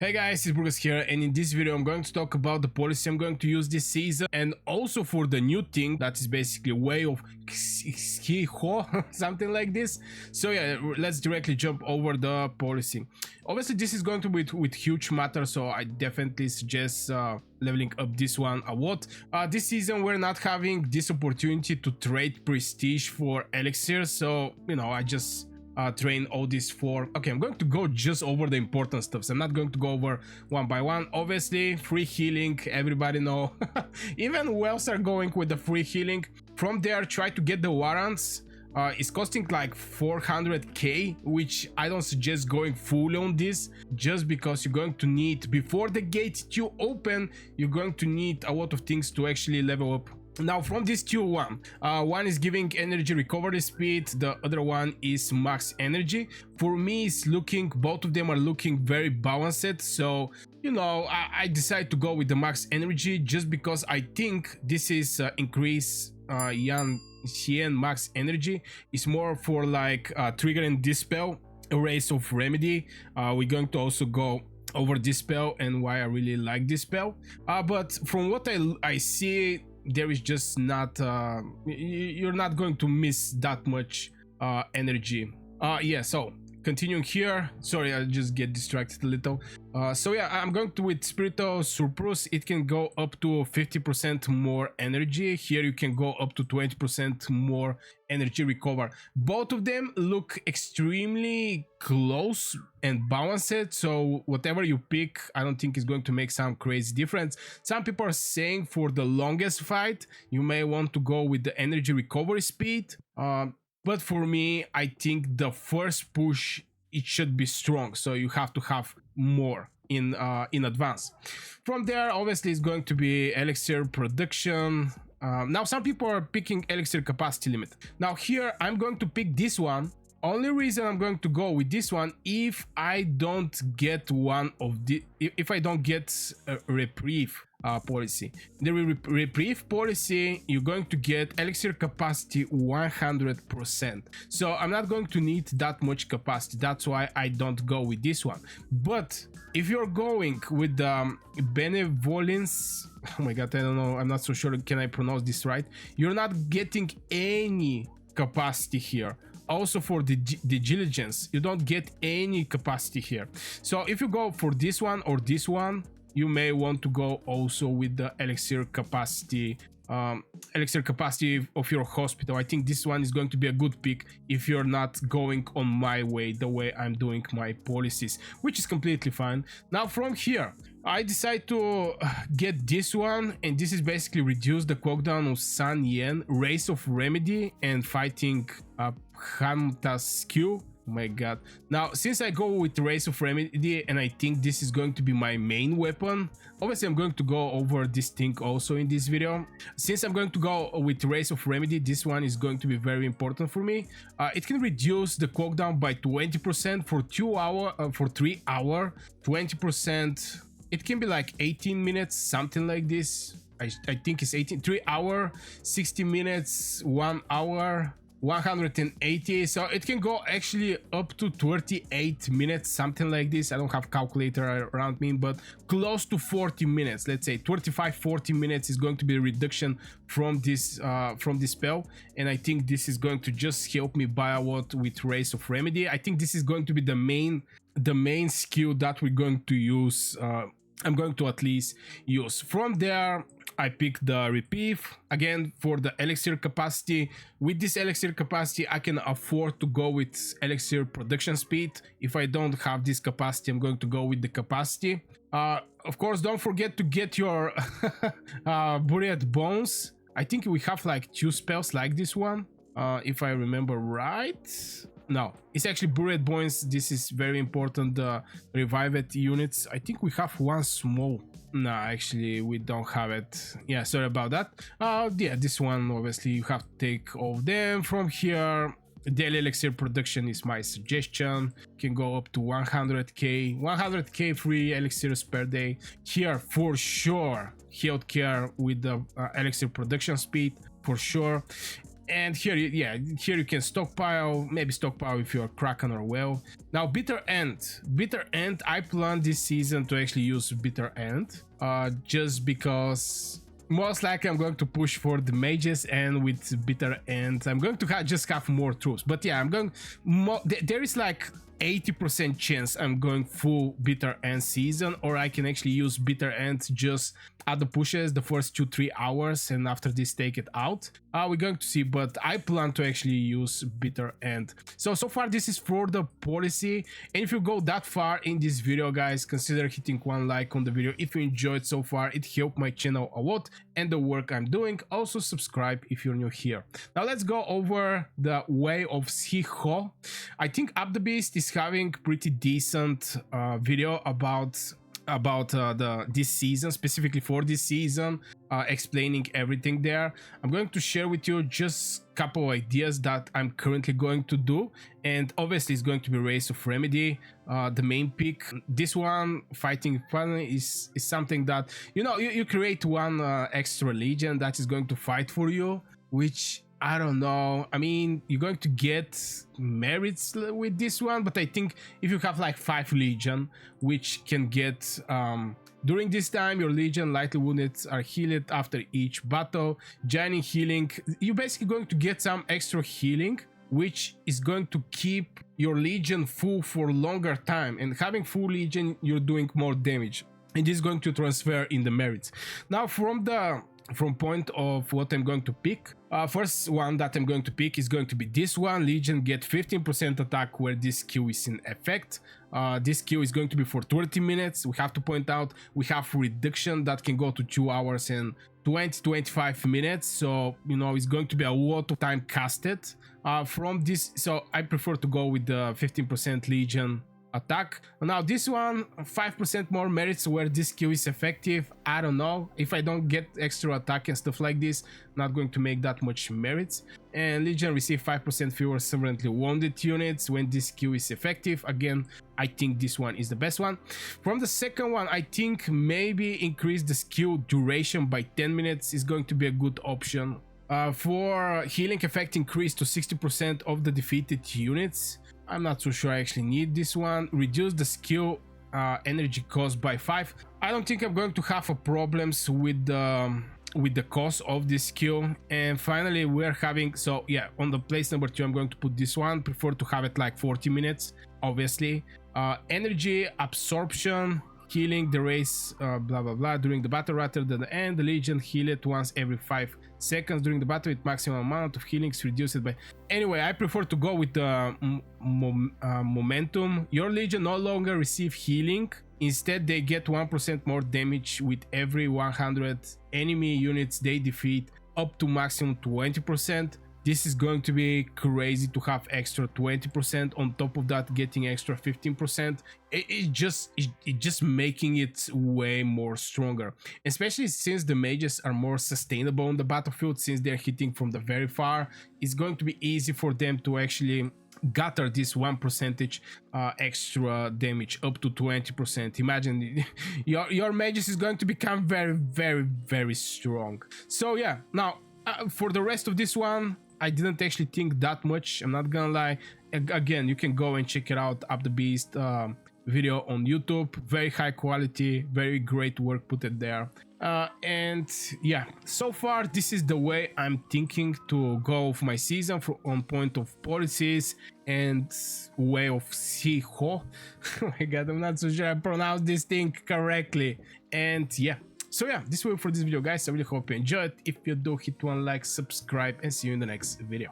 Hey guys, it's Burgos here, and in this video I'm going to talk about the policy I'm going to use this season, and also for the new thing that is basically a way of Skiho, something like this. So yeah, let's directly jump over the policy. Obviously this is going to be with huge matter, so I definitely suggest leveling up this one a lot. This season we're not having this opportunity to trade prestige for elixir, so you know, I just train all these four. Okay, I'm going to go just over the important stuff. I'm not going to go over one by one. Obviously, free healing, everybody know. Even whales are going with the free healing. From there, try to get the warrants. It's costing like 400k, which I don't suggest going full on this, just because you're going to need, before the gate to open, you're going to need a lot of things to actually level up. Now from this tier one is giving energy recovery speed, the other one is max energy. For me, it's looking, both of them are looking very balanced, so you know, I decided to go with the max energy just because I think this is increase Yan Xian max energy is more for like triggering dispel, erase of remedy. We're going to also go over this spell and why I really like this spell, but from what I see, there is just not you're not going to miss that much energy. Yeah, so continuing here, sorry, I just get distracted a little. So yeah, I'm going to with Spiritual Surplus. It can go up to 50% more energy. Here you can go up to 20% more energy recover. Both of them look extremely close and balanced, so whatever you pick, I don't think is going to make some crazy difference. Some people are saying for the longest fight you may want to go with the energy recovery speed, but for me, I think the first push, it should be strong, so you have to have more in advance. From there, obviously, it's going to be elixir production. Now, some people are picking elixir capacity limit. Now here, I'm going to pick this one. Only reason I'm going to go with this one, if I don't get one of the, if I don't get a reprieve policy. The reprieve policy, you're going to get elixir capacity 100%. So I'm not going to need that much capacity. That's why I don't go with this one. But if you're going with the benevolence, oh my god, I don't know, I'm not so sure, can I pronounce this right? You're not getting any capacity here. Also for the diligence, you don't get any capacity here. So if you go for this one or this one, you may want to go also with the elixir capacity of your hospital. I think this one is going to be a good pick if you're not going on my way, the way I'm doing my policies, which is completely fine. Now from here, I decide to get this one, and this is basically reduce the cooldown of San Yen, Race of Remedy, and fighting Hamtaskew. Oh my god. Now, since I go with Race of Remedy, and I think this is going to be my main weapon, obviously I'm going to go over this thing also in this video. Since I'm going to go with Race of Remedy, this one is going to be very important for me. It can reduce the cooldown by 20% for 3 hour, 20%. It can be like 18 minutes, something like this. I think it's 3 hour, 60 minutes, 1 hour, 180, so it can go actually up to 38 minutes, something like this. I don't have calculator around me, but close to 40 minutes, let's say 35-40 minutes is going to be a reduction from this spell, and I think this is going to just help me buy a lot with Race of Remedy. I think this is going to be the main skill that we're going to use. I'm going to at least use. From there, I pick the reprieve again for the elixir capacity. With this elixir capacity, I can afford to go with elixir production speed. If I don't have this capacity, I'm going to go with the capacity. Of course, don't forget to get your buried bones. I think we have like 2 spells like this one, if I remember right. No, it's actually buried bones. This is very important. The revived units, I think we have one small. No, actually we don't have it. Yeah, sorry about that. Yeah, this one obviously you have to take all of them. From here, daily elixir production is my suggestion. Can go up to 100k free elixirs per day. Here for sure, healthcare with the elixir production speed for sure. And here, yeah, here you can stockpile, maybe stockpile if you're Kraken or Whale. Now, Bitter End. Bitter End, I plan this season to actually use Bitter End, just because most likely I'm going to push for the mages, and with Bitter End, I'm going to just have more troops. But yeah, I'm going there is like 80% chance I'm going full Bitter End season, or I can actually use Bitter End just at the pushes the first 2-3 hours, and after this take it out. We're going to see, but I plan to actually use Bitter End. So far this is for the policy, and if you go that far in this video, guys, consider hitting one like on the video if you enjoyed so far. It helped my channel a lot and the work I'm doing. Also subscribe if you're new here. Now let's go over the way of Shiho. I think Up the Beast is having pretty decent video about this season, specifically for this season, explaining everything there. I'm going to share with you just a couple ideas that I'm currently going to do, and obviously it's going to be Race of Remedy, the main pick. This one, Fighting Fun, is something that, you know, you create one extra legion that is going to fight for you, which I don't know. I mean, you're going to get merits with this one, but I think if you have like 5 legion, which can get during this time, your legion lightly wounded are healed after each battle. Giant healing, you're basically going to get some extra healing, which is going to keep your legion full for longer time. And having full legion, you're doing more damage, and this is going to transfer in the merits. Now, from point of what I'm going to pick, first one that I'm going to pick is going to be this one. Legion get 15% attack where this skill is in effect. This skill is going to be for 30 minutes. We have to point out we have reduction that can go to 2 hours and 20-25 minutes, so you know it's going to be a lot of time casted from this, so I prefer to go with the 15% Legion attack. Now this one, 5% more merits where this skill is effective. I don't know, if I don't get extra attack and stuff like this, not going to make that much merits. And Legion receive 5% fewer severely wounded units when this skill is effective. Again, I think this one is the best one. From the second one, I think maybe increase the skill duration by 10 minutes is going to be a good option. For healing effect, increase to 60% of the defeated units. I'm not so sure I actually need this one. Reduce the skill energy cost by 5. I don't think I'm going to have a problems with the cost of this skill. And finally, we're having, so yeah, on the place number 2, I'm going to put this one. Prefer to have it like 40 minutes, obviously. Energy absorption, healing the race, blah blah blah, during the battle rather than the end. The Legion heal it once every 5 seconds during the battle with maximum amount of healings reduced by. Anyway, I prefer to go with the momentum. Your Legion no longer receive healing. Instead, they get 1% more damage with every 100 enemy units they defeat, up to maximum 20%. This is going to be crazy to have extra 20%. On top of that, getting extra 15%. It just making it way more stronger, especially since the mages are more sustainable on the battlefield. Since they're hitting from the very far, it's going to be easy for them to actually gather this 1% extra damage up to 20%. Imagine your mages is going to become very strong. So yeah, now for the rest of this one, I didn't actually think that much, I'm not gonna lie. Again, you can go and check it out, Up the Beast video on YouTube. Very high quality, very great work put it there. And yeah, so far this is the way I'm thinking to go with my season on point of policies and way of Shiho. Oh my god, I'm not so sure I pronounced this thing correctly. And yeah, so yeah, this will be for this video, guys. I really hope you enjoyed. If you do, hit one like, subscribe, and see you in the next video.